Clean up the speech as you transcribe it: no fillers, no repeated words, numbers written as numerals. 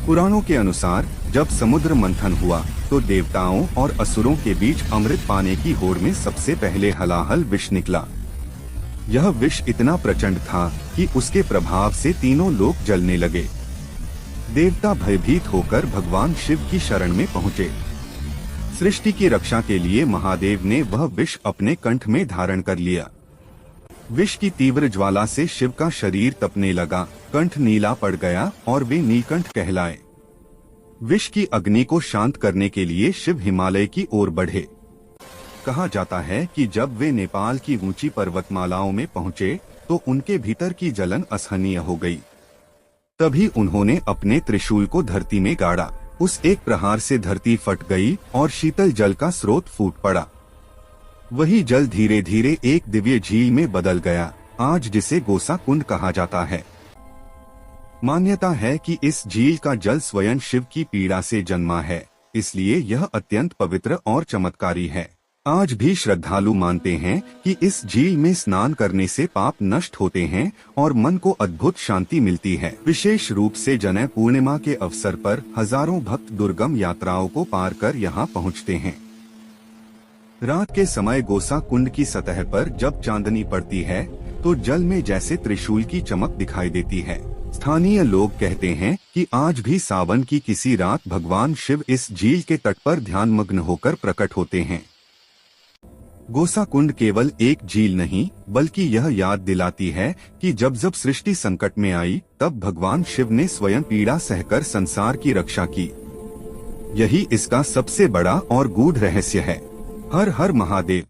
पुराणों के अनुसार जब समुद्र मंथन हुआ तो देवताओं और असुरों के बीच अमृत पाने की होड़ में सबसे पहले हलाहल विष निकला। यह विष इतना प्रचंड था कि उसके प्रभाव से तीनों लोक जलने लगे। देवता भयभीत होकर भगवान शिव की शरण में पहुँचे। सृष्टि की रक्षा के लिए महादेव ने वह विष अपने कंठ में धारण कर लिया। विष की तीव्र ज्वाला से शिव का शरीर तपने लगा, कंठ नीला पड़ गया और वे नीलकंठ कहलाए। विष की अग्नि को शांत करने के लिए शिव हिमालय की ओर बढ़े। कहा जाता है कि जब वे नेपाल की ऊंची पर्वतमालाओं में पहुंचे तो उनके भीतर की जलन असहनीय हो गई। तभी उन्होंने अपने त्रिशूल को धरती में गाड़ा। उस एक प्रहार से धरती फट गई और शीतल जल का स्रोत फूट पड़ा। वही जल धीरे धीरे एक दिव्य झील में बदल गया, आज जिसे गोसा कुंड कहा जाता है। मान्यता है कि इस झील का जल स्वयं शिव की पीड़ा से जन्मा है, इसलिए यह अत्यंत पवित्र और चमत्कारी है। आज भी श्रद्धालु मानते हैं कि इस झील में स्नान करने से पाप नष्ट होते हैं और मन को अद्भुत शांति मिलती है। विशेष रूप से जनय पूर्णिमा के अवसर पर हजारों भक्त दुर्गम यात्राओं को पार कर यहाँ पहुँचते हैं। रात के समय गोसा कुंड की सतह पर जब चांदनी पड़ती है तो जल में जैसे त्रिशूल की चमक दिखाई देती है। स्थानीय लोग कहते हैं कि आज भी सावन की किसी रात भगवान शिव इस झील के तट पर ध्यानमग्न होकर प्रकट होते हैं। गोसा कुंड केवल एक झील नहीं बल्कि यह याद दिलाती है कि जब जब सृष्टि संकट में आई तब भगवान शिव ने स्वयं पीड़ा सहकर संसार की रक्षा की। यही इसका सबसे बड़ा और गूढ़ रहस्य है। हर हर महादेव।